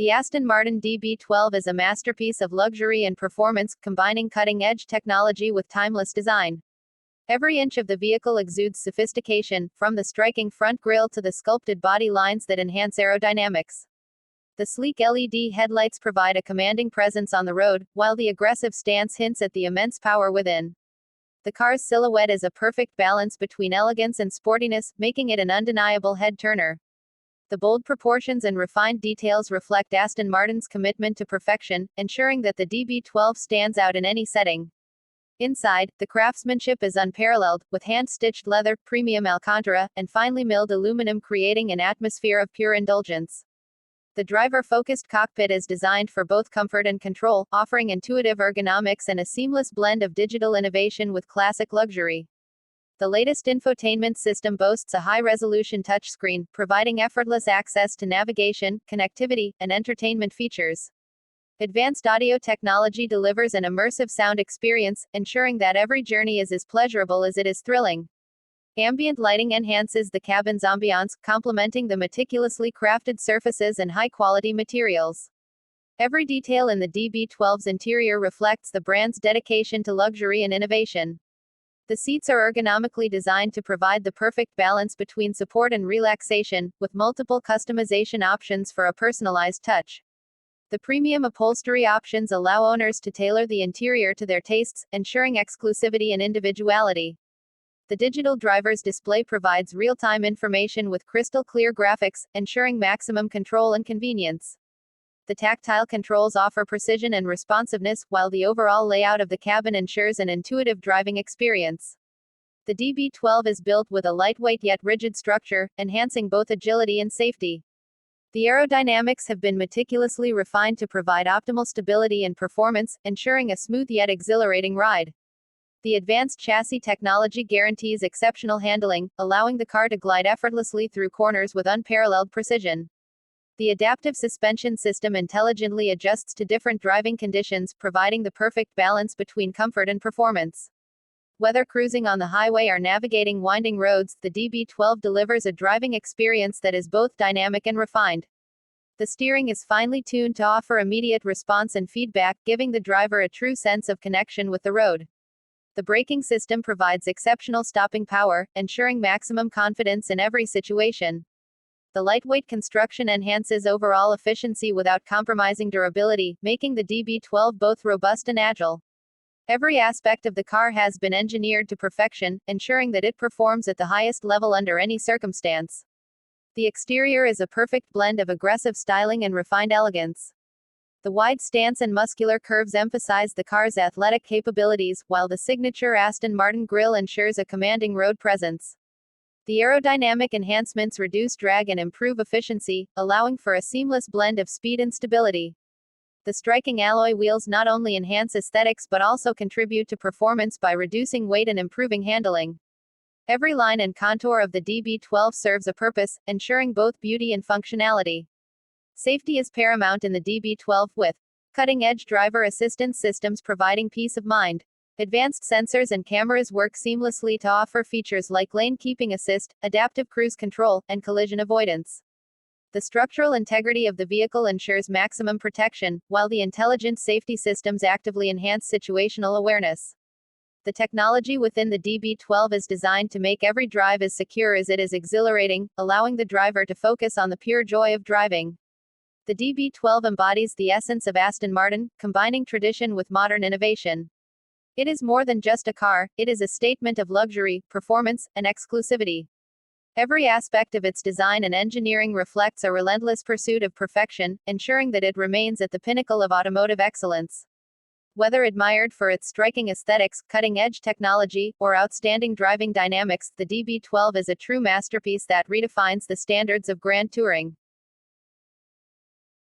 The Aston Martin DB12 is a masterpiece of luxury and performance, combining cutting-edge technology with timeless design. Every inch of the vehicle exudes sophistication, from the striking front grille to the sculpted body lines that enhance aerodynamics. The sleek LED headlights provide a commanding presence on the road, while the aggressive stance hints at the immense power within. The car's silhouette is a perfect balance between elegance and sportiness, making it an undeniable head-turner. The bold proportions and refined details reflect Aston Martin's commitment to perfection, ensuring that the DB12 stands out in any setting. Inside, the craftsmanship is unparalleled, with hand-stitched leather, premium Alcantara, and finely milled aluminum creating an atmosphere of pure indulgence. The driver-focused cockpit is designed for both comfort and control, offering intuitive ergonomics and a seamless blend of digital innovation with classic luxury. The latest infotainment system boasts a high-resolution touchscreen, providing effortless access to navigation, connectivity, and entertainment features. Advanced audio technology delivers an immersive sound experience, ensuring that every journey is as pleasurable as it is thrilling. Ambient lighting enhances the cabin's ambiance, complementing the meticulously crafted surfaces and high-quality materials. Every detail in the DB12's interior reflects the brand's dedication to luxury and innovation. The seats are ergonomically designed to provide the perfect balance between support and relaxation, with multiple customization options for a personalized touch. The premium upholstery options allow owners to tailor the interior to their tastes, ensuring exclusivity and individuality. The digital driver's display provides real-time information with crystal-clear graphics, ensuring maximum control and convenience. The tactile controls offer precision and responsiveness, while the overall layout of the cabin ensures an intuitive driving experience. The DB12 is built with a lightweight yet rigid structure, enhancing both agility and safety. The aerodynamics have been meticulously refined to provide optimal stability and performance, ensuring a smooth yet exhilarating ride. The advanced chassis technology guarantees exceptional handling, allowing the car to glide effortlessly through corners with unparalleled precision. The adaptive suspension system intelligently adjusts to different driving conditions, providing the perfect balance between comfort and performance. Whether cruising on the highway or navigating winding roads, the DB12 delivers a driving experience that is both dynamic and refined. The steering is finely tuned to offer immediate response and feedback, giving the driver a true sense of connection with the road. The braking system provides exceptional stopping power, ensuring maximum confidence in every situation. The lightweight construction enhances overall efficiency without compromising durability, making the DB12 both robust and agile. Every aspect of the car has been engineered to perfection, ensuring that it performs at the highest level under any circumstance. The exterior is a perfect blend of aggressive styling and refined elegance. The wide stance and muscular curves emphasize the car's athletic capabilities, while the signature Aston Martin grille ensures a commanding road presence. The aerodynamic enhancements reduce drag and improve efficiency, allowing for a seamless blend of speed and stability. The striking alloy wheels not only enhance aesthetics but also contribute to performance by reducing weight and improving handling. Every line and contour of the DB12 serves a purpose, ensuring both beauty and functionality. Safety is paramount in the DB12, with cutting-edge driver assistance systems providing peace of mind. Advanced sensors and cameras work seamlessly to offer features like lane keeping assist, adaptive cruise control, and collision avoidance. The structural integrity of the vehicle ensures maximum protection, while the intelligent safety systems actively enhance situational awareness. The technology within the DB12 is designed to make every drive as secure as it is exhilarating, allowing the driver to focus on the pure joy of driving. The DB12 embodies the essence of Aston Martin, combining tradition with modern innovation. It is more than just a car, it is a statement of luxury, performance, and exclusivity. Every aspect of its design and engineering reflects a relentless pursuit of perfection, ensuring that it remains at the pinnacle of automotive excellence. Whether admired for its striking aesthetics, cutting-edge technology, or outstanding driving dynamics, the DB12 is a true masterpiece that redefines the standards of grand touring.